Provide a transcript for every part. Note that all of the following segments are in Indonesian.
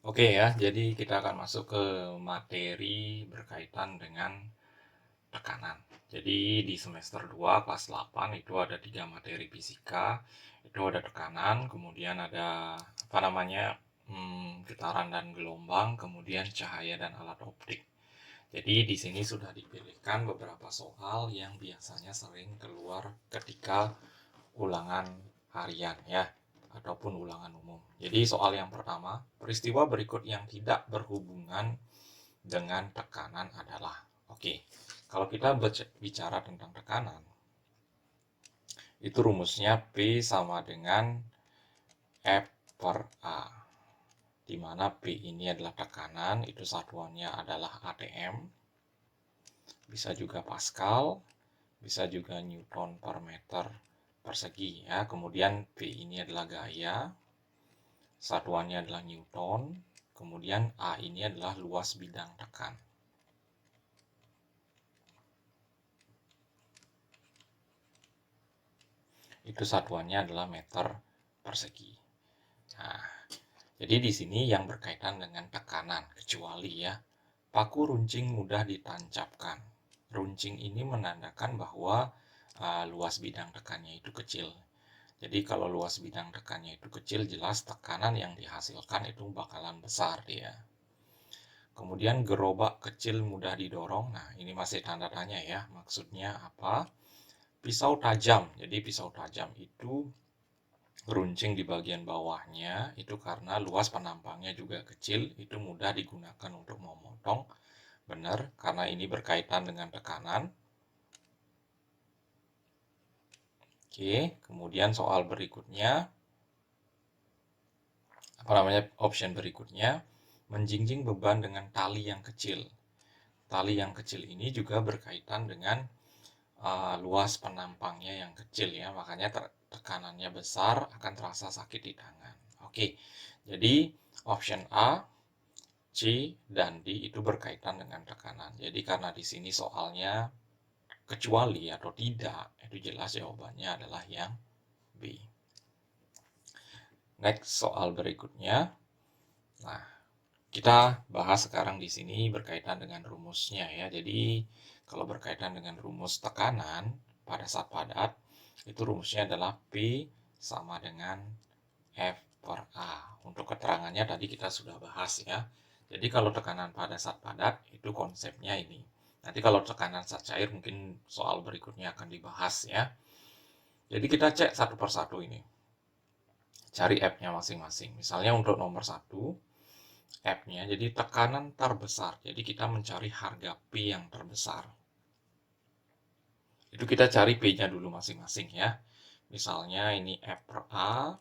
Oke ya, jadi kita akan masuk ke materi berkaitan dengan tekanan. Jadi di semester 2 kelas 8 itu ada 3 materi fisika. Itu ada tekanan, kemudian ada getaran dan gelombang, kemudian cahaya dan alat optik. Jadi di sini sudah dipilihkan beberapa soal yang biasanya sering keluar ketika ulangan harian ya, ataupun ulangan umum. Jadi soal yang pertama, peristiwa berikut yang tidak berhubungan dengan tekanan adalah. Oke, kalau kita bicara tentang tekanan, itu rumusnya P sama dengan F per A, di mana P ini adalah tekanan, itu satuannya adalah ATM, bisa juga Pascal, bisa juga Newton per meter persegi ya. Kemudian P ini adalah gaya, satuannya adalah Newton, kemudian A ini adalah luas bidang tekan. Itu satuannya adalah meter persegi. Nah, jadi di sini yang berkaitan dengan tekanan, kecuali ya, paku runcing mudah ditancapkan. Runcing ini menandakan bahwa luas bidang tekannya itu kecil. Jadi kalau luas bidang tekannya itu kecil, jelas tekanan yang dihasilkan itu bakalan besar dia. Kemudian gerobak kecil mudah didorong. Nah, ini masih tanda tanya ya. Maksudnya apa? Pisau tajam. Jadi pisau tajam itu runcing di bagian bawahnya itu karena luas penampangnya juga kecil, itu mudah digunakan untuk memotong. Benar, karena ini berkaitan dengan tekanan. Oke, kemudian soal berikutnya, option berikutnya, menjinjing beban dengan tali yang kecil. Tali yang kecil ini juga berkaitan dengan luas penampangnya yang kecil ya, makanya tekanannya besar, akan terasa sakit di tangan. Oke, jadi option A, C, dan D itu berkaitan dengan tekanan. Jadi karena di sini soalnya kecuali atau tidak, itu jelas jawabannya adalah yang B. Next, soal berikutnya. Nah, kita bahas sekarang di sini berkaitan dengan rumusnya ya. Jadi kalau berkaitan dengan rumus tekanan pada saat padat, itu rumusnya adalah P sama dengan F per A. Untuk keterangannya tadi kita sudah bahas ya. Jadi kalau tekanan pada saat padat itu konsepnya ini. Nanti kalau tekanan saat cair mungkin soal berikutnya akan dibahas ya. Jadi kita cek satu persatu ini. Cari F-nya masing-masing. Misalnya untuk nomor 1, F-nya jadi tekanan terbesar. Jadi kita mencari harga P yang terbesar. Itu kita cari P-nya dulu masing-masing ya. Misalnya ini F per A,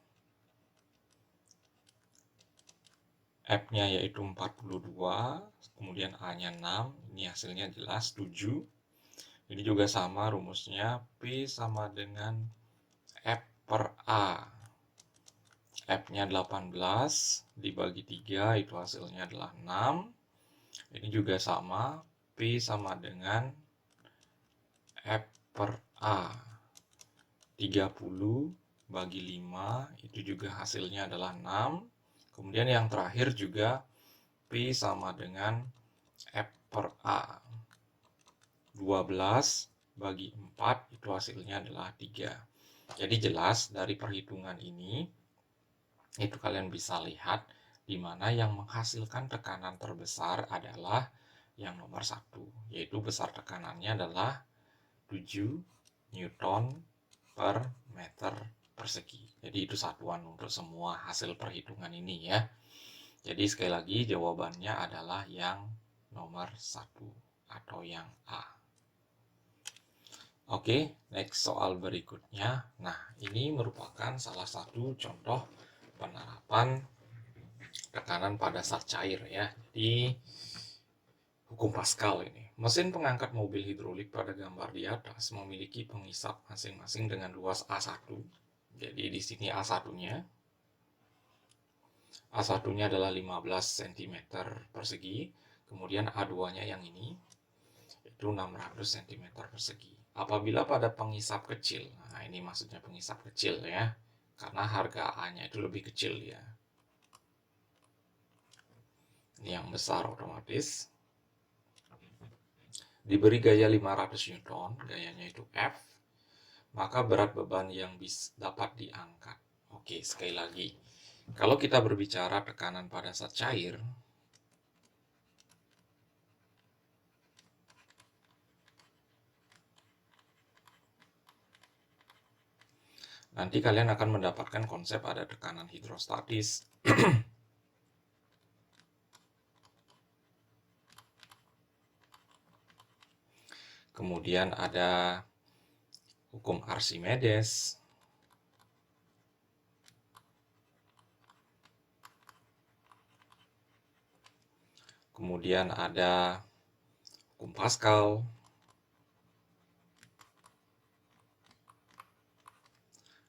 F-nya yaitu 42, kemudian A-nya 6, ini hasilnya jelas 7. Ini juga sama rumusnya, P sama dengan F per A. F-nya 18, dibagi 3, itu hasilnya adalah 6. Ini juga sama, P sama dengan F per A. 30 bagi 5, itu juga hasilnya adalah 6. Kemudian yang terakhir juga P sama dengan F per A. 12 bagi 4 itu hasilnya adalah 3. Jadi jelas dari perhitungan ini, itu kalian bisa lihat di mana yang menghasilkan tekanan terbesar adalah yang nomor 1, yaitu besar tekanannya adalah 7 Newton per meter persegi. Jadi itu satuan untuk semua hasil perhitungan ini ya. Jadi sekali lagi jawabannya adalah yang nomor 1 atau yang A. Oke, next soal berikutnya. Nah, ini merupakan salah satu contoh penerapan tekanan pada saat cair ya. Jadi hukum Pascal ini. Mesin pengangkat mobil hidrolik pada gambar di atas memiliki pengisap masing-masing dengan luas A1. Jadi di sini A1-nya A1-nya adalah 15 cm persegi, kemudian A2-nya yang ini itu 600 cm persegi. Apabila pada pengisap kecil, nah ini maksudnya pengisap kecil ya, karena harga A-nya itu lebih kecil ya. yang besar otomatis. Diberi gaya 500 Newton, gayanya itu F, maka berat beban yang dapat diangkat. Oke, sekali lagi. Kalau kita berbicara tekanan pada zat cair, nanti kalian akan mendapatkan konsep ada tekanan hidrostatis, kemudian ada hukum Archimedes, kemudian ada hukum Pascal,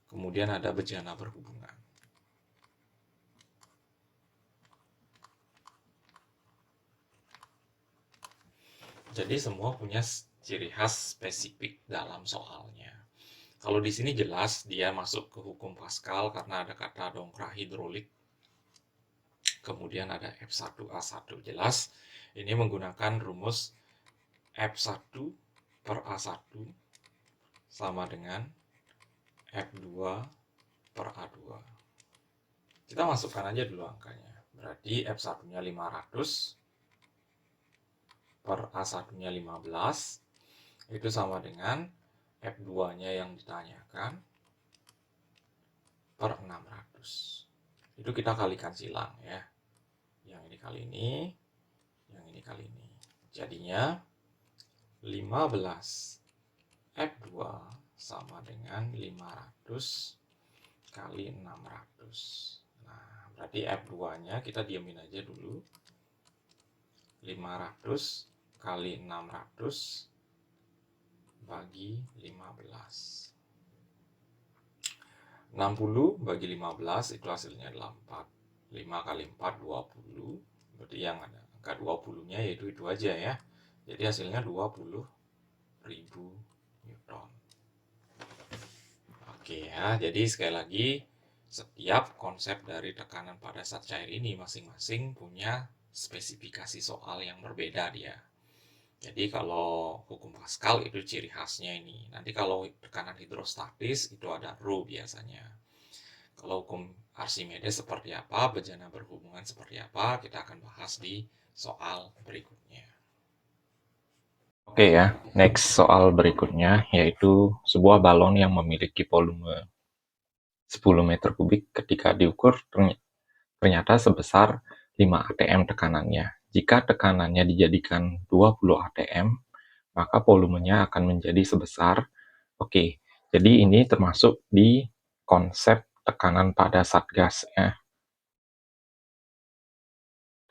kemudian ada bejana berhubungan. Jadi semua punya ciri khas spesifik dalam soalnya. Kalau di sini jelas dia masuk ke hukum Pascal karena ada kata dongkrak hidrolik. Kemudian ada F1A1. Jelas ini menggunakan rumus F1 per A1 sama dengan F2 per A2. Kita masukkan aja dulu angkanya. Berarti F1-nya 500 per A1-nya 15. Itu sama dengan F2-nya yang ditanyakan per 600. Itu kita kalikan silang ya. Yang ini kali ini, yang ini kali ini. Jadinya 15 F2 sama dengan 500 kali 600. Nah, berarti F2-nya kita diamin aja dulu. 500 kali 600 bagi 15. 60 bagi 15 itu hasilnya adalah 4. 5 kali 4, 20. Berarti yang ada angka 20-nya yaitu itu aja ya. Jadi hasilnya 20.000 Newton. Oke ya, jadi sekali lagi setiap konsep dari tekanan pada zat cair ini masing-masing punya spesifikasi soal yang berbeda dia. Jadi kalau hukum Pascal itu ciri khasnya ini. Nanti kalau tekanan hidrostatis itu ada rho biasanya. Kalau hukum Archimedes seperti apa, bejana berhubungan seperti apa, kita akan bahas di soal berikutnya. Oke ya, next soal berikutnya yaitu sebuah balon yang memiliki volume 10 meter kubik ketika diukur ternyata sebesar 5 atm tekanannya. Jika tekanannya dijadikan 20 atm, maka volumenya akan menjadi sebesar, oke, jadi ini termasuk di konsep tekanan pada zat gas ya.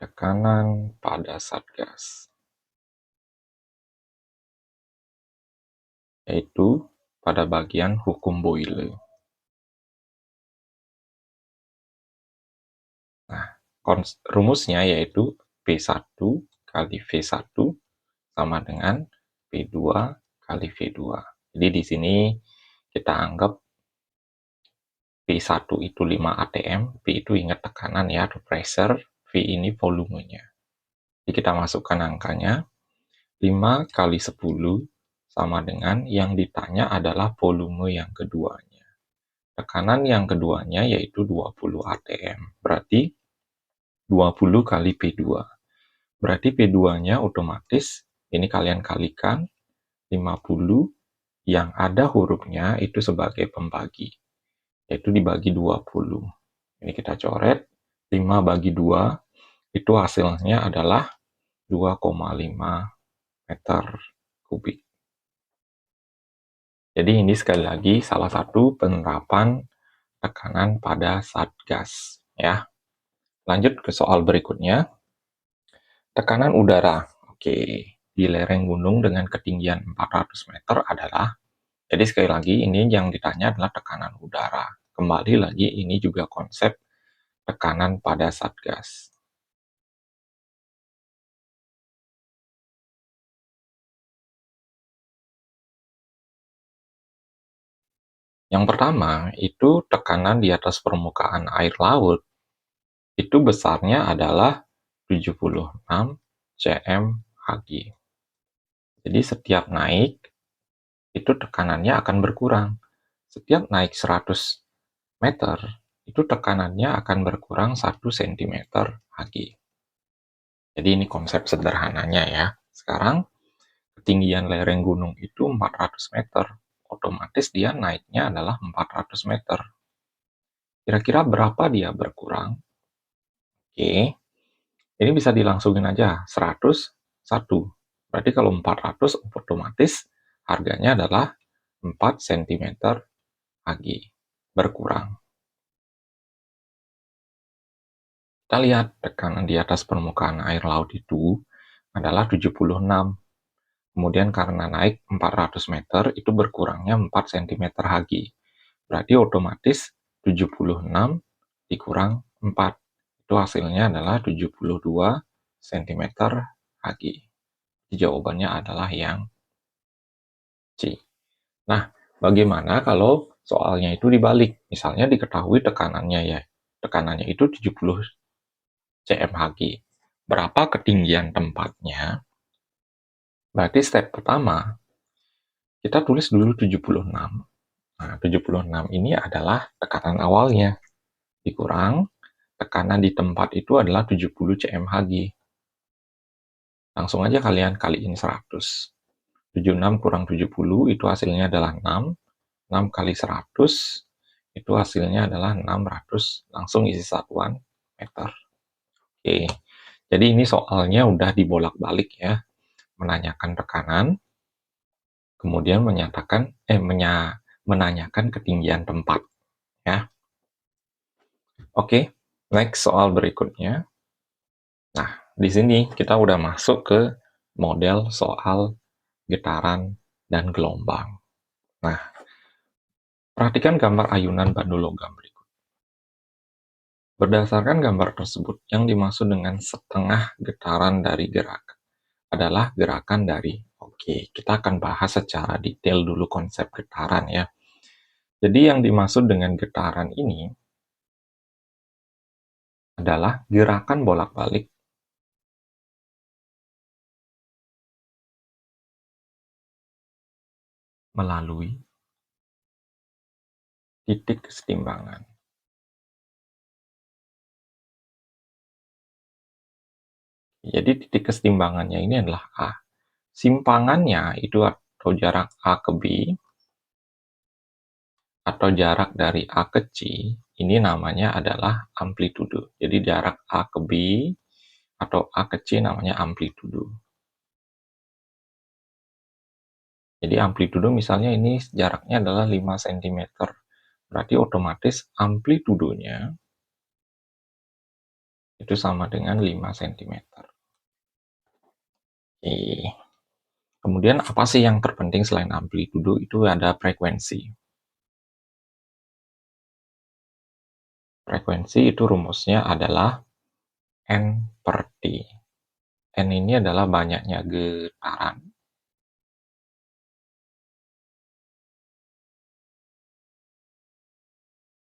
Tekanan pada zat gas. Yaitu pada bagian hukum Boyle. Nah, rumusnya yaitu P1 kali V1 sama dengan P2 kali V2. Jadi di sini kita anggap P1 itu 5 atm, P itu ingat tekanan ya, pressure, V ini volumenya. Jadi kita masukkan angkanya, 5 kali 10 sama dengan yang ditanya adalah volume yang keduanya. Tekanan yang keduanya yaitu 20 atm, berarti 20 kali P2. Berarti P2-nya otomatis, ini kalian kalikan, 50 yang ada hurufnya itu sebagai pembagi, yaitu dibagi 20. Ini kita coret, 5 bagi 2, itu hasilnya adalah 2,5 meter kubik. Jadi ini sekali lagi salah satu penerapan tekanan pada zat gas ya. Lanjut ke soal berikutnya. Tekanan udara. Oke, di lereng gunung dengan ketinggian 400 meter adalah, jadi sekali lagi ini yang ditanya adalah tekanan udara. Kembali lagi ini juga konsep tekanan pada zat gas. Yang pertama, itu tekanan di atas permukaan air laut, itu besarnya adalah 76 cm Hg. Jadi setiap naik, itu tekanannya akan berkurang. Setiap naik 100 meter, itu tekanannya akan berkurang 1 cm Hg. Jadi ini konsep sederhananya ya. Sekarang, ketinggian lereng gunung itu 400 meter. Otomatis dia naiknya adalah 400 meter. Kira-kira berapa dia berkurang? Oke, ini bisa dilangsungin aja, 101. Berarti kalau 400 otomatis harganya adalah 4 cm Hg berkurang. Kita lihat tekanan di atas permukaan air laut itu adalah 76. Kemudian karena naik 400 meter, itu berkurangnya 4 cm Hg. Berarti otomatis 76 dikurang 4. Itu hasilnya adalah 72 cm Hg. Jawabannya adalah yang C. Nah, bagaimana kalau soalnya itu dibalik? Misalnya diketahui tekanannya ya. Tekanannya itu 70 cm Hg. Berapa ketinggian tempatnya? Berarti step pertama, kita tulis dulu 76. Nah, 76 ini adalah tekanan awalnya. Dikurang, tekanan di tempat itu adalah 70 cm Hg. Langsung aja kalian kaliin 100. 76 kurang 70 itu hasilnya adalah 6. 6 kali 100 itu hasilnya adalah 600. Langsung isi satuan meter. Oke, jadi ini soalnya udah dibolak-balik ya. Menanyakan tekanan, kemudian menanyakan ketinggian tempat ya. Oke, next soal berikutnya. Nah, di sini kita udah masuk ke model soal getaran dan gelombang. Nah, perhatikan gambar ayunan bandu logam berikut. Berdasarkan gambar tersebut, yang dimaksud dengan setengah getaran dari gerakan adalah gerakan dari. Oke, kita akan bahas secara detail dulu konsep getaran ya. Jadi yang dimaksud dengan getaran ini adalah gerakan bolak-balik melalui titik kesetimbangan. Jadi titik kesetimbangannya ini adalah A. Simpangannya itu atau jarak A ke B atau jarak dari A ke C, ini namanya adalah amplitudo. Jadi jarak A ke B atau A ke C namanya amplitudo. Jadi amplitudo misalnya ini jaraknya adalah 5 cm. Berarti otomatis amplitudonya itu sama dengan 5 cm. Oke. Kemudian apa sih yang terpenting selain amplitudo? Itu ada frekuensi. Frekuensi itu rumusnya adalah N per T. N ini adalah banyaknya getaran.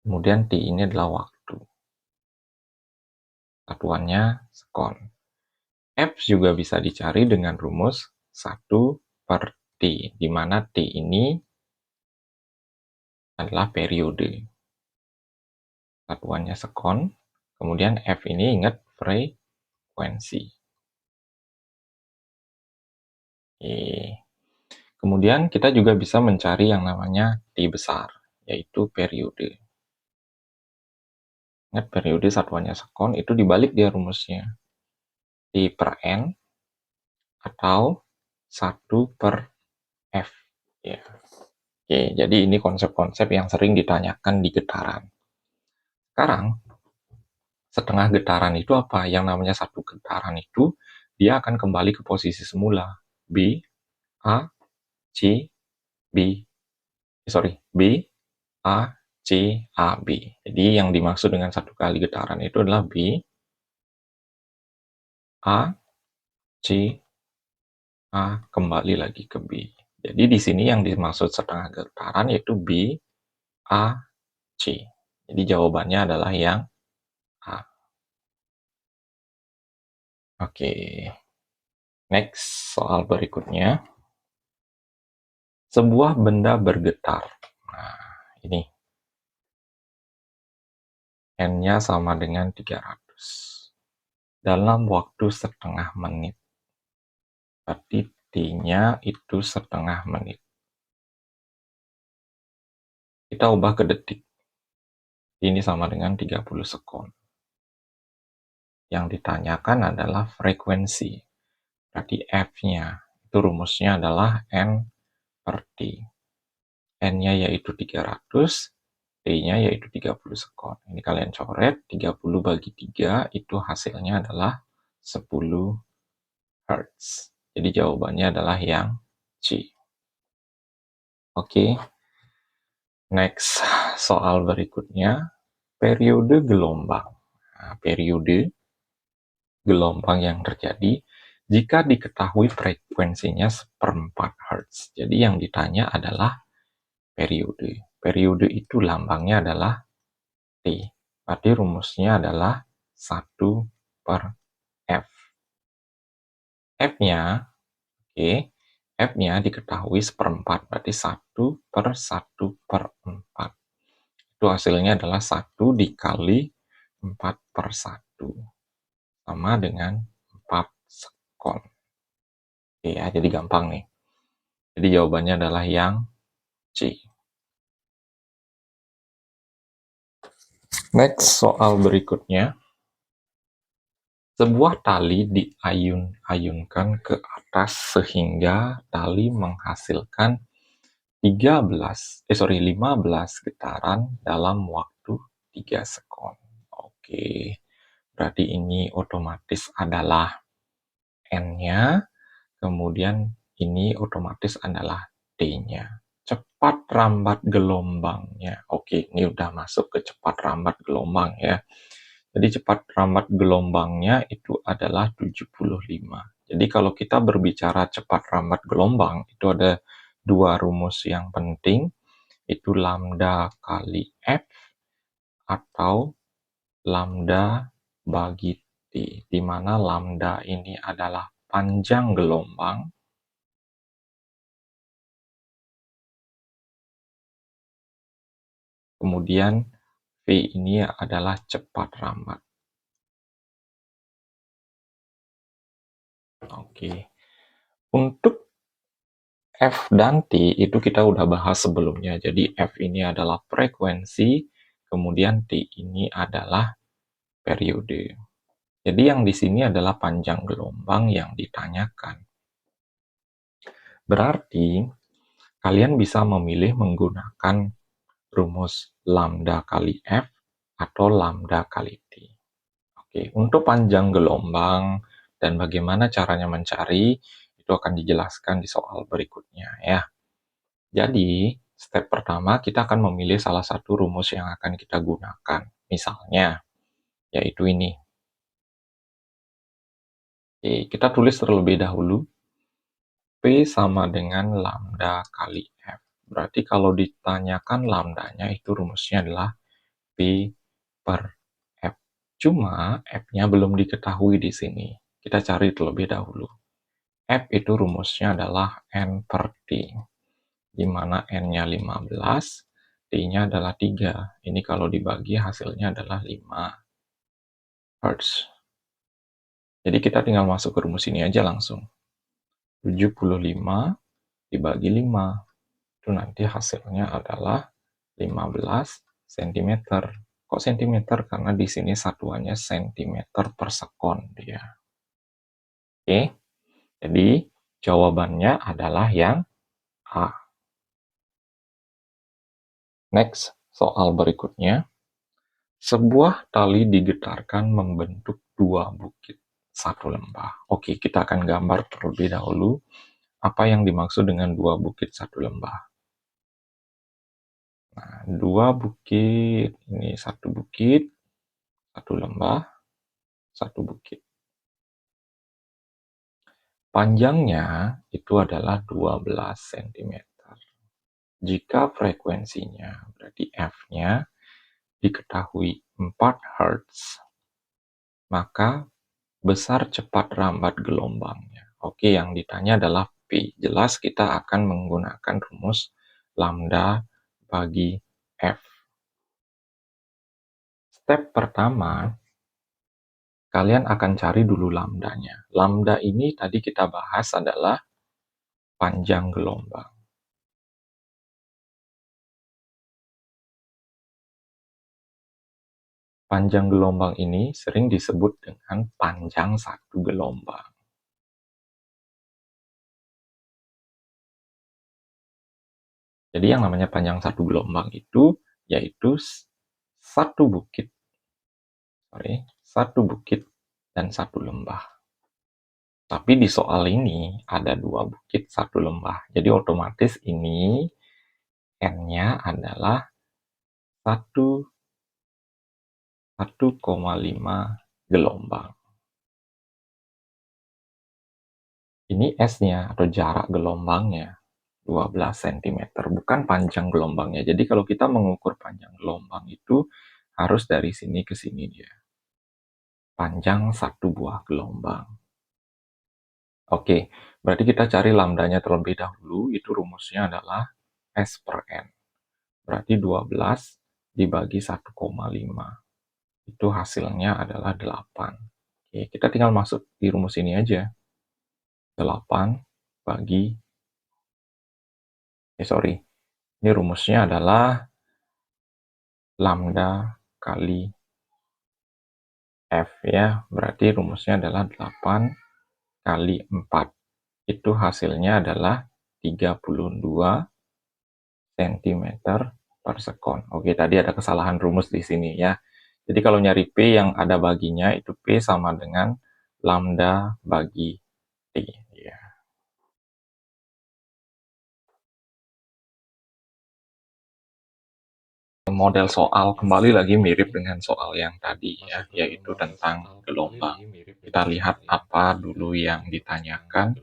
Kemudian T ini adalah waktu. Satuannya sekon. F juga bisa dicari dengan rumus 1 per T, di mana T ini adalah periode. Satuannya sekon. Kemudian F ini ingat frekuensi. Kemudian kita juga bisa mencari yang namanya T besar, yaitu periode. Ingat periode satuannya sekon, itu dibalik dia rumusnya. T per N atau 1 per F. Ya. Oke, jadi ini konsep-konsep yang sering ditanyakan di getaran. Sekarang, setengah getaran itu apa? Yang namanya satu getaran itu, dia akan kembali ke posisi semula. B, A, C, B. B, A, C, A, B. Jadi yang dimaksud dengan satu kali getaran itu adalah B, A, C, A, kembali lagi ke B. Jadi di sini yang dimaksud setengah getaran yaitu B, A, C. Jadi jawabannya adalah yang A. Oke, next soal berikutnya. Sebuah benda bergetar. Nah, ini N-nya sama dengan 300 dalam waktu setengah menit. Berarti T-nya itu setengah menit. Kita ubah ke detik. Ini sama dengan 30 sekon. Yang ditanyakan adalah frekuensi. Berarti F-nya, itu rumusnya adalah N per T. N-nya yaitu 300, T-nya yaitu 30 sekon. Ini kalian coret, 30 bagi 3 itu hasilnya adalah 10 Hz. Jadi jawabannya adalah yang C. Oke, next soal berikutnya, periode gelombang. Nah, periode gelombang yang terjadi jika diketahui frekuensinya seperempat Hz. Jadi yang ditanya adalah periode. Periode itu lambangnya adalah T. Berarti rumusnya adalah 1 per F. F-nya, oke, F-nya diketahui seperempat, berarti 1 per 1 per 4. Itu hasilnya adalah 1 dikali 4 per 1. Sama dengan 4 sekon. Oke ya, jadi gampang nih. Jadi jawabannya adalah yang C. Next, soal berikutnya. Sebuah tali diayun-ayunkan ke atas sehingga tali menghasilkan 15 getaran dalam waktu 3 sekon. Oke, berarti ini otomatis adalah N-nya, kemudian ini otomatis adalah T-nya. Cepat rambat gelombangnya. Oke, ini udah masuk ke cepat rambat gelombang ya. Jadi cepat rambat gelombangnya itu adalah 75. Jadi kalau kita berbicara cepat rambat gelombang, itu ada dua rumus yang penting, itu lambda kali F atau lambda bagi T, di mana lambda ini adalah panjang gelombang, kemudian V ini adalah cepat rambat. Oke. Untuk F dan T itu kita udah bahas sebelumnya. Jadi F ini adalah frekuensi, kemudian T ini adalah periode. Jadi yang di sini adalah panjang gelombang yang ditanyakan. Berarti kalian bisa memilih menggunakan rumus lambda kali F atau lambda kali T. Oke, untuk panjang gelombang dan bagaimana caranya mencari itu akan dijelaskan di soal berikutnya ya. Jadi, step pertama kita akan memilih salah satu rumus yang akan kita gunakan. Misalnya, yaitu ini. Oke, kita tulis terlebih dahulu. P sama dengan lambda kali F. Berarti kalau ditanyakan lambdanya itu rumusnya adalah P per F. Cuma F-nya belum diketahui di sini. Kita cari terlebih dahulu. F itu rumusnya adalah N per T. Di mana N-nya 15, T-nya adalah 3. Ini kalau dibagi hasilnya adalah 5 Hz. Jadi kita tinggal masuk ke rumus ini aja langsung. 75 dibagi 5. Itu nanti hasilnya adalah 15 cm. Kok cm? Karena di sini satuannya cm per sekon dia. Oke, jadi jawabannya adalah yang A. Next, soal berikutnya. Sebuah tali digetarkan membentuk dua bukit, satu lembah. Oke, kita akan gambar terlebih dahulu apa yang dimaksud dengan dua bukit, satu lembah. Nah, dua bukit, ini satu bukit, satu lembah, satu bukit. Panjangnya itu adalah 12 cm. Jika frekuensinya, berarti F-nya diketahui 4 Hz, maka besar cepat rambat gelombangnya. Oke, yang ditanya adalah P. Jelas kita akan menggunakan rumus lambda bagi F. Step pertama, kalian akan cari dulu lambdanya. Lambda ini tadi kita bahas adalah panjang gelombang. Panjang gelombang ini sering disebut dengan panjang satu gelombang. Jadi yang namanya panjang satu gelombang itu yaitu satu bukit dan satu lembah. Tapi di soal ini ada 2 bukit, 1 lembah. Jadi otomatis ini N-nya adalah 1,5 gelombang. Ini S-nya atau jarak gelombangnya 12 cm, bukan panjang gelombangnya. Jadi kalau kita mengukur panjang gelombang itu harus dari sini ke sini dia. Panjang satu buah gelombang. Oke, berarti kita cari lambdanya terlebih dahulu. Itu rumusnya adalah S per N. Berarti 12 dibagi 1,5. Itu hasilnya adalah 8. Oke, kita tinggal masuk di rumus ini aja. 8 bagi... Ini rumusnya adalah lambda kali F ya. Berarti rumusnya adalah 8 kali 4. Itu hasilnya adalah 32 cm per sekon. Oke, tadi ada kesalahan rumus di sini ya. Jadi kalau nyari P yang ada baginya, itu P sama dengan lambda bagi T. Ya. Model soal kembali lagi mirip dengan soal yang tadi ya, yaitu tentang gelombang. Kita lihat apa dulu yang ditanyakan.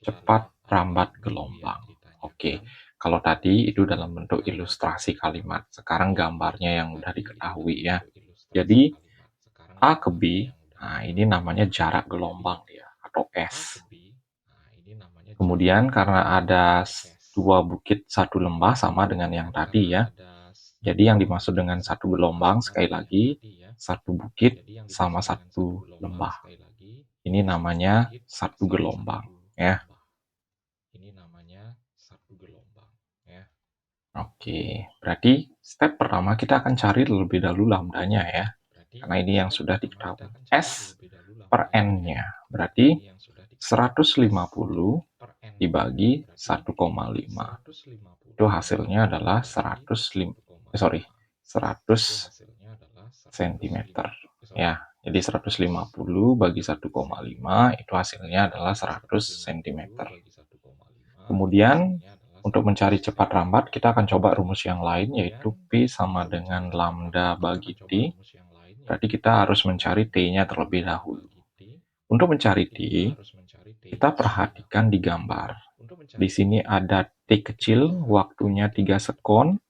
Cepat rambat gelombang. Oke, kalau tadi itu dalam bentuk ilustrasi kalimat. Sekarang gambarnya yang udah diketahui ya. Jadi A ke B, nah ini namanya jarak gelombang ya, atau S. Kemudian karena ada 2 bukit 1 lembah sama dengan yang tadi ya. Jadi yang dimaksud dengan 1 gelombang sekali lagi 1 bukit sama 1 lembah. Ini namanya 1 gelombang ya. Oke, berarti step pertama kita akan cari terlebih dahulu lambdanya ya. Karena ini yang sudah diketahui. S per N-nya. Berarti 150 dibagi 1,5. Itu hasilnya adalah 100 cm. Ya, jadi 150 bagi 1,5 itu hasilnya adalah 100 cm. Kemudian untuk mencari cepat rambat, kita akan coba rumus yang lain, yaitu P sama dengan lambda bagi T. Berarti kita harus mencari T-nya terlebih dahulu. Untuk mencari T, kita perhatikan di gambar. Di sini ada T kecil, waktunya 3 sekon,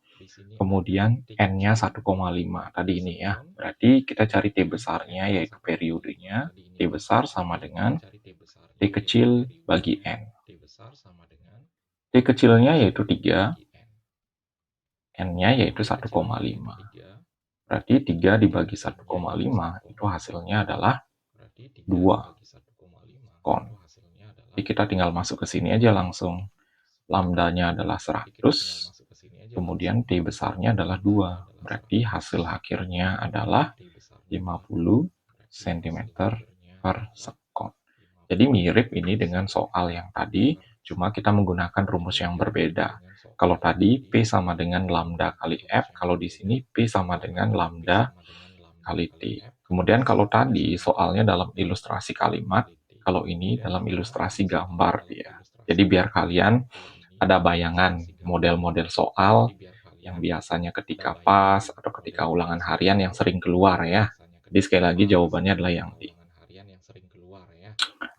kemudian N-nya 1,5. Tadi ini ya. Berarti kita cari T besarnya, yaitu periodenya. T besar sama dengan T kecil bagi N. T kecilnya yaitu 3, N-nya yaitu 1,5. Berarti 3 dibagi 1,5 itu hasilnya adalah 2 kon. Jadi kita tinggal masuk ke sini aja langsung. Lambdanya adalah 100, kemudian T besarnya adalah 2. Berarti hasil akhirnya adalah 50 cm per sekon. Jadi mirip ini dengan soal yang tadi, cuma kita menggunakan rumus yang berbeda. Kalau tadi P sama dengan lambda kali F, kalau di sini P sama dengan lambda kali T. Kemudian kalau tadi soalnya dalam ilustrasi kalimat, kalau ini dalam ilustrasi gambar dia. Jadi biar kalian ada bayangan model-model soal yang biasanya ketika PAS atau ketika ulangan harian yang sering keluar ya. Jadi sekali lagi jawabannya adalah yang D.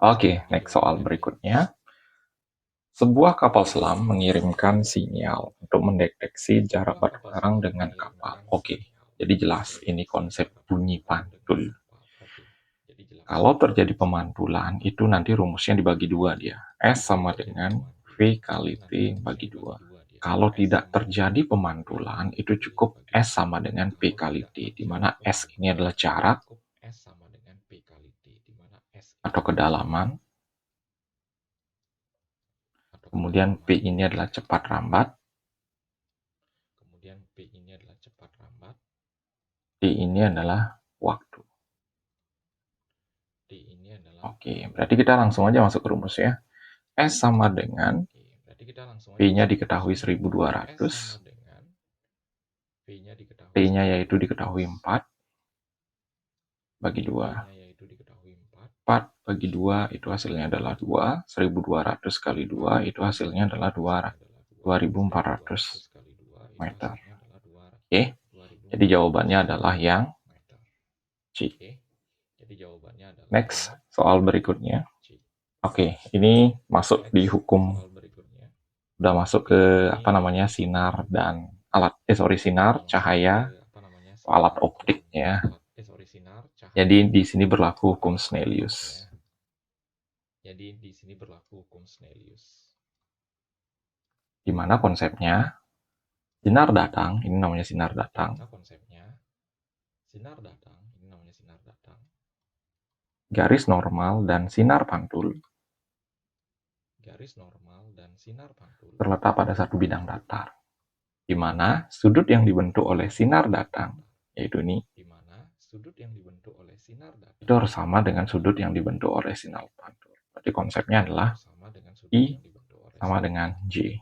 Oke, next soal berikutnya. Sebuah kapal selam mengirimkan sinyal untuk mendeteksi jarak batu karang dengan kapal. Oke, jadi jelas ini konsep bunyi pantul. Kalau terjadi pemantulan, itu nanti rumusnya dibagi dua dia. S sama dengan V kali T bagi 2. Kalau tidak terjadi pemantulan, itu cukup S sama dengan P kali T, di mana S ini adalah jarak atau kedalaman, kemudian P ini adalah cepat rambat, T ini adalah waktu. Oke, berarti kita langsung aja masuk ke rumus ya. S sama dengan P-nya diketahui 1200, T-nya yaitu diketahui 4, bagi 2. 4 bagi 2 itu hasilnya adalah 2, 1200 kali 2 itu hasilnya adalah 2400 meter. Oke, jadi jawabannya adalah yang C. Next, soal berikutnya. Oke, ini masuk di hukum, udah masuk ke sinar dan sinar, cahaya, alat optik ya. Jadi di sini berlaku hukum Snellius. Di mana konsepnya sinar datang, ini namanya sinar datang. Garis normal dan sinar pantul terletak pada satu bidang datar, di mana sudut yang dibentuk oleh sinar datang, yaitu ini, itu harus sama dengan sudut yang dibentuk oleh sinar pantul. Berarti konsepnya adalah I sama dengan J.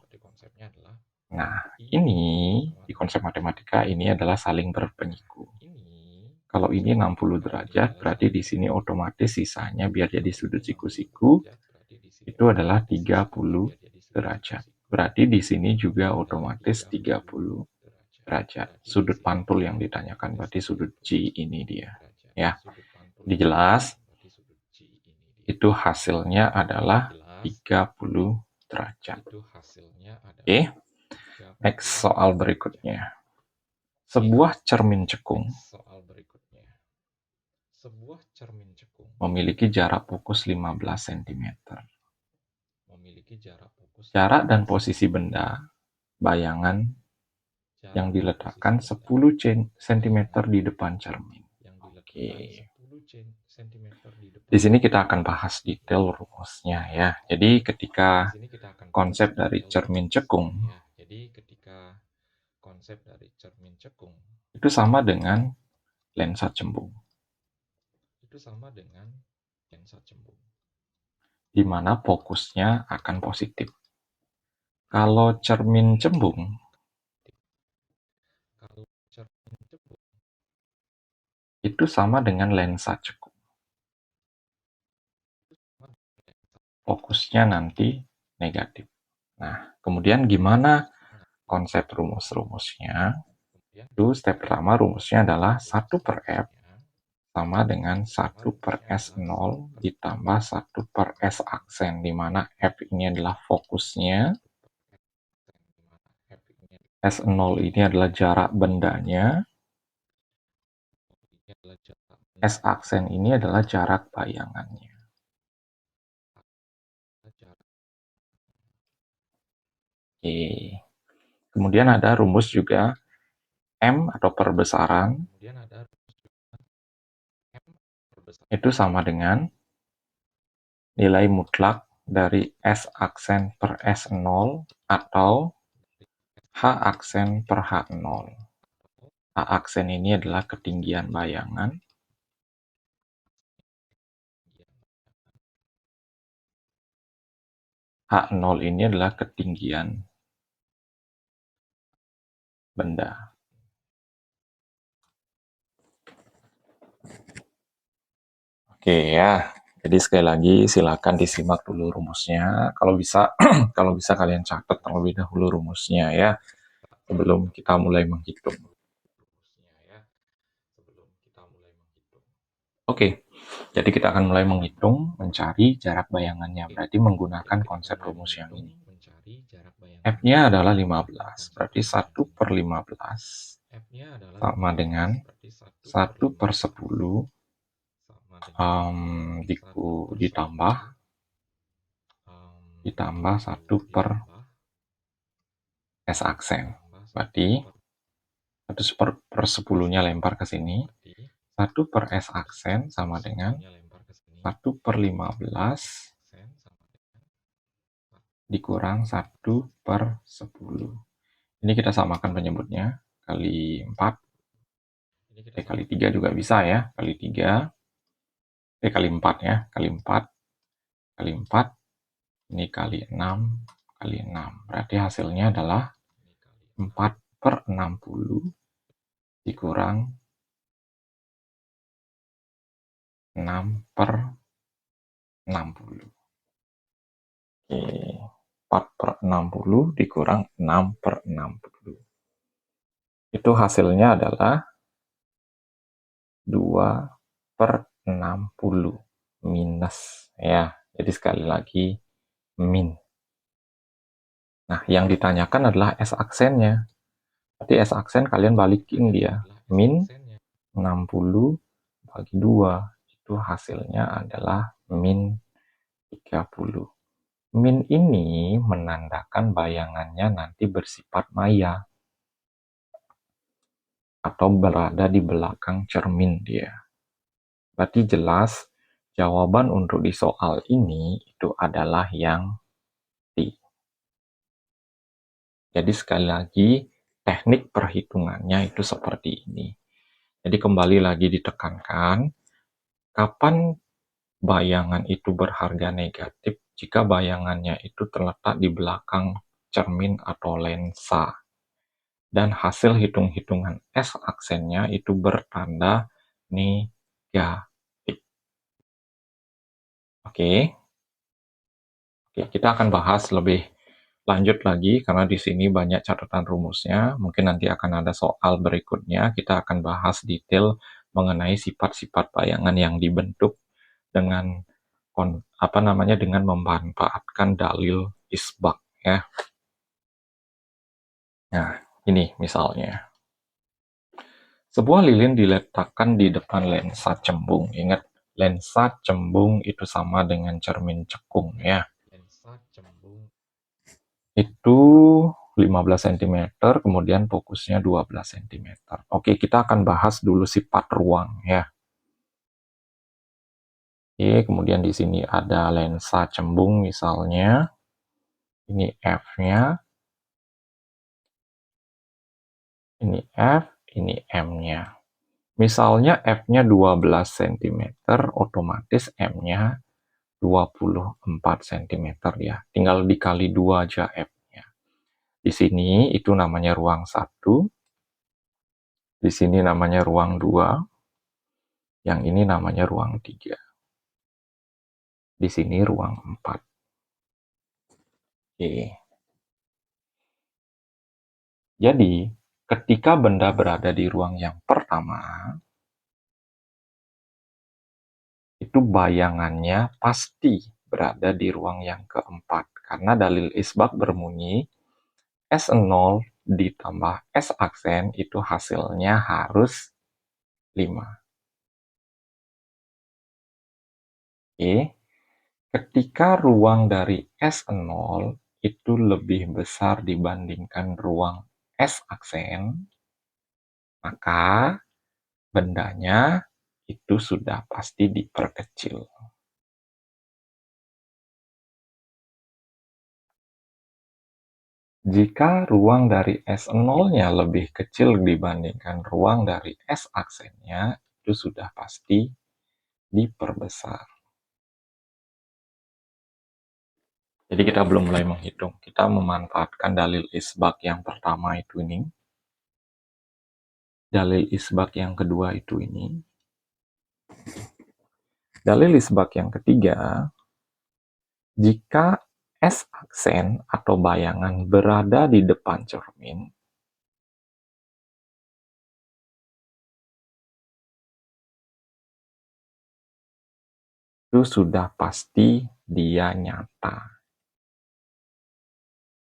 Nah, ini di konsep matematika ini adalah saling berpenyiku. Kalau ini 60 derajat, berarti di sini otomatis sisanya biar jadi sudut siku-siku itu adalah 30 derajat. Berarti di sini juga otomatis 30 derajat. Sudut pantul yang ditanyakan berarti sudut J ini dia. Ya, dijelas itu hasilnya adalah 30 derajat. Oke. Next soal berikutnya. Sebuah cermin cekung memiliki jarak fokus 15 cm. Jarak dan posisi benda, bayangan yang diletakkan 10 cm di depan cermin. Oke. Di sini kita akan bahas detail rumusnya ya. Jadi ketika konsep dari cermin cekung itu sama dengan lensa cembung. Di mana fokusnya akan positif. Kalau cermin cembung itu sama dengan lensa cekung. Fokusnya nanti negatif. Nah, kemudian gimana konsep rumus-rumusnya? Itu step pertama rumusnya adalah 1/F sama dengan 1/S0 ditambah 1/S aksen, di mana F ini adalah fokusnya, S0 ini adalah jarak bendanya, S aksen ini adalah jarak bayangannya. Oke. Kemudian ada rumus juga M atau perbesaran itu sama dengan nilai mutlak dari S aksen per S0 atau H aksen per H0. H aksen ini adalah ketinggian bayangan. H0 ini adalah ketinggian benda. Oke ya, jadi sekali lagi silakan disimak dulu rumusnya. Kalau bisa, kalau bisa kalian catat terlebih dahulu rumusnya ya, sebelum kita mulai menghitung. Oke, jadi kita akan mulai menghitung, mencari jarak bayangannya. Berarti menggunakan konsep rumus yang ini. F-nya adalah 15, berarti 1/15 sama dengan 1/10 ditambah 1 per S aksen. Berarti 1/10-nya lempar ke sini. 1 per S aksen sama dengan 1/15 dikurang 1/10. Ini kita samakan penyebutnya. Kali 4. Kali 3 juga bisa ya. Kali 3. Kali 4 ya. Kali 4. Kali 4. Ini kali 6. Kali 6. Berarti hasilnya adalah 4/60 dikurang 6/60. Oke. 4/60 dikurang 6/60. Itu hasilnya adalah 2/60 minus ya. Jadi sekali lagi min. Nah, yang ditanyakan adalah S aksennya. Berarti S aksen kalian balikin dia. Min 60 bagi 2. Itu hasilnya adalah min 30. Min ini menandakan bayangannya nanti bersifat maya. Atau berada di belakang cermin dia. Berarti jelas jawaban untuk di soal ini itu adalah yang D. Jadi sekali lagi teknik perhitungannya itu seperti ini. Jadi kembali lagi ditekankan, kapan bayangan itu berharga negatif jika bayangannya itu terletak di belakang cermin atau lensa. Dan hasil hitung-hitungan S aksennya itu bertanda negatif. Oke. Kita akan bahas lebih lanjut lagi karena di sini banyak catatan rumusnya. Mungkin nanti akan ada soal berikutnya. Kita akan bahas detail mengenai sifat-sifat bayangan yang dibentuk dengan dengan memanfaatkan dalil isbak ya. Nah, ini misalnya. Sebuah lilin diletakkan di depan lensa cembung. Ingat, lensa cembung itu sama dengan cermin cekung ya. Itu 15 cm, kemudian fokusnya 12 cm. Oke, kita akan bahas dulu sifat ruang ya. Oke, kemudian di sini ada lensa cembung misalnya. Ini F-nya. Ini F, ini M-nya. Misalnya F-nya 12 cm, otomatis M-nya 24 cm ya. Tinggal dikali 2 aja F-nya. Di sini itu namanya ruang 1. Di sini namanya ruang 2. Yang ini namanya ruang 3. Di sini ruang 4. Oke. Jadi, ketika benda berada di ruang yang pertama, itu bayangannya pasti berada di ruang yang keempat. Karena dalil isbak berbunyi, S0 ditambah S aksen itu hasilnya harus 5. Oke. Ketika ruang dari S0 itu lebih besar dibandingkan ruang S aksen, maka bendanya itu sudah pasti diperkecil. Jika ruang dari S0-nya lebih kecil dibandingkan ruang dari S aksennya, itu sudah pasti diperbesar. Jadi kita belum mulai menghitung. Kita memanfaatkan dalil isbak yang pertama itu ini. Dalil isbak yang kedua itu ini. Dalil isbak yang ketiga, jika S aksen atau bayangan berada di depan cermin, itu sudah pasti dia nyata.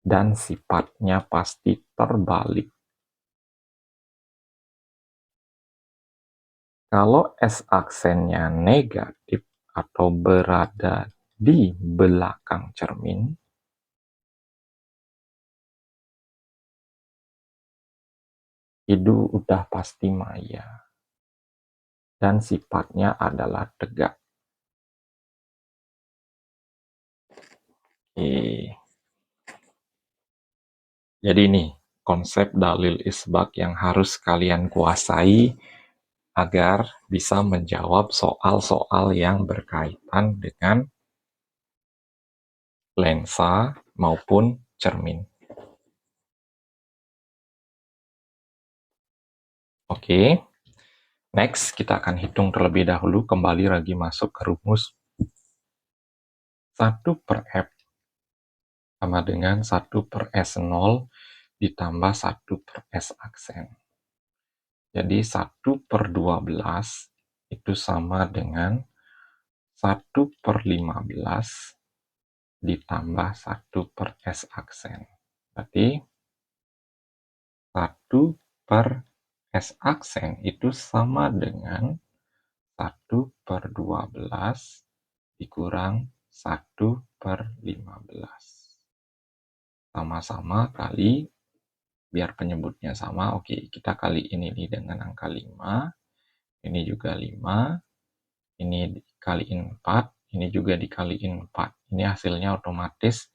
Dan sifatnya pasti terbalik. Kalau S aksennya negatif atau berada di belakang cermin, itu udah pasti maya. Dan sifatnya adalah tegak. Jadi ini konsep dalil isbat yang harus kalian kuasai agar bisa menjawab soal-soal yang berkaitan dengan lensa maupun cermin. Oke, next kita akan hitung terlebih dahulu, kembali lagi masuk ke rumus 1/F sama dengan 1/S0 ditambah 1/S aksen. Jadi 1/12 itu sama dengan 1/15 ditambah 1/S aksen. Berarti 1/S aksen itu sama dengan 1/12 dikurang 1/15. Sama-sama kali, biar penyebutnya sama, oke, kita kali ini dengan angka 5, ini juga 5, ini dikaliin 4, ini juga dikaliin 4. Ini hasilnya otomatis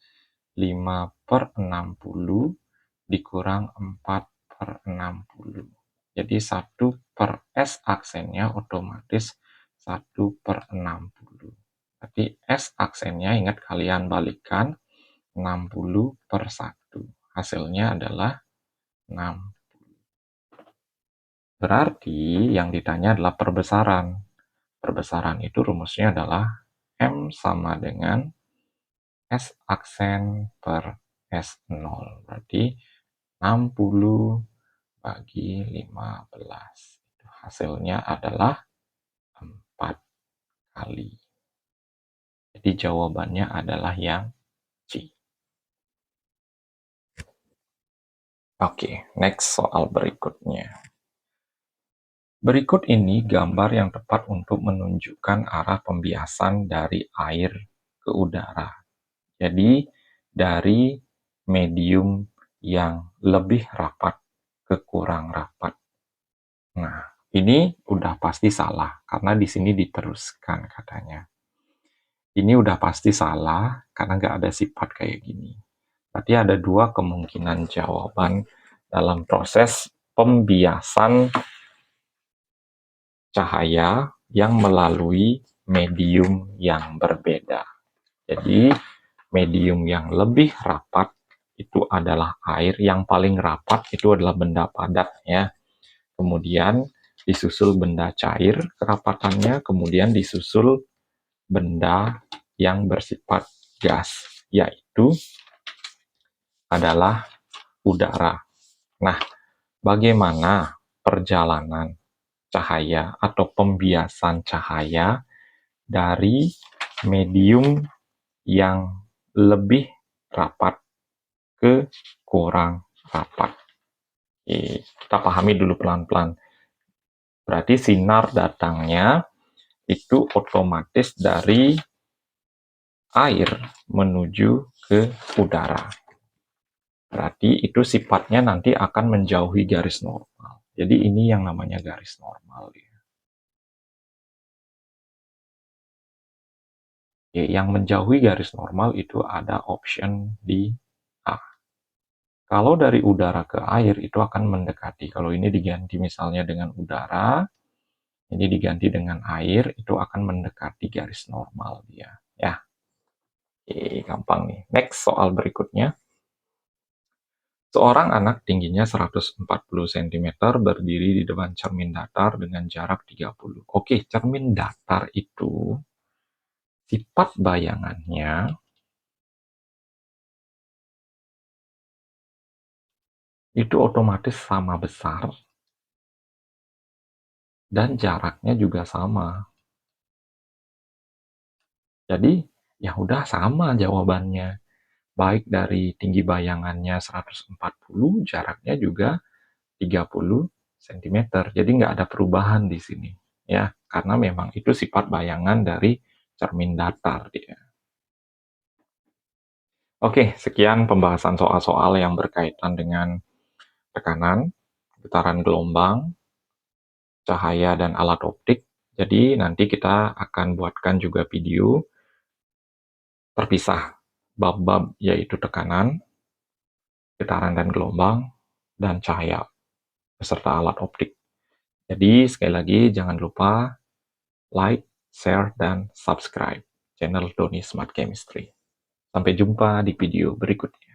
5/60 dikurang 4/60. Jadi 1/S aksennya otomatis 1/60. Berarti S aksennya, ingat kalian balikan, 60/1. Hasilnya adalah 6. Berarti yang ditanya adalah perbesaran. Perbesaran itu rumusnya adalah M sama dengan S aksen per S0. Berarti 60 bagi 15. Hasilnya adalah 4 kali. Jadi jawabannya adalah yang C. Oke, next soal berikutnya. Berikut ini gambar yang tepat untuk menunjukkan arah pembiasan dari air ke udara. Jadi dari medium yang lebih rapat ke kurang rapat. Nah, ini udah pasti salah karena di sini diteruskan katanya. Ini udah pasti salah karena nggak ada sifat kayak gini. Berarti ada dua kemungkinan jawaban dalam proses pembiasan cahaya yang melalui medium yang berbeda. Jadi, medium yang lebih rapat itu adalah air, yang paling rapat itu adalah benda padat ya. Kemudian disusul benda cair kerapatannya, kemudian disusul benda yang bersifat gas, yaitu adalah udara. Nah, bagaimana perjalanan cahaya atau pembiasan cahaya dari medium yang lebih rapat ke kurang rapat? Kita pahami dulu pelan-pelan. Berarti sinar datangnya itu otomatis dari air menuju ke udara. Berarti itu sifatnya nanti akan menjauhi garis normal. Jadi ini yang namanya garis normal. Yang menjauhi garis normal itu ada option di A. Kalau dari udara ke air itu akan mendekati. Kalau ini diganti misalnya dengan udara, ini diganti dengan air, itu akan mendekati garis normal dia. Ya, gampang nih. Next soal berikutnya. Seorang anak tingginya 140 cm berdiri di depan cermin datar dengan jarak 30. Oke, cermin datar itu sifat bayangannya itu otomatis sama besar dan jaraknya juga sama. Jadi ya udah sama jawabannya. Baik dari tinggi bayangannya 140, jaraknya juga 30 cm. Jadi nggak ada perubahan di sini. ya, karena memang itu sifat bayangan dari cermin datar dia. Oke, sekian pembahasan soal-soal yang berkaitan dengan tekanan, getaran gelombang, cahaya, dan alat optik. Jadi nanti kita akan buatkan juga video terpisah bab-bab, yaitu tekanan, getaran dan gelombang, dan cahaya, beserta alat optik. Jadi sekali lagi jangan lupa like, share, dan subscribe channel Doni Smart Chemistry. Sampai jumpa di video berikutnya.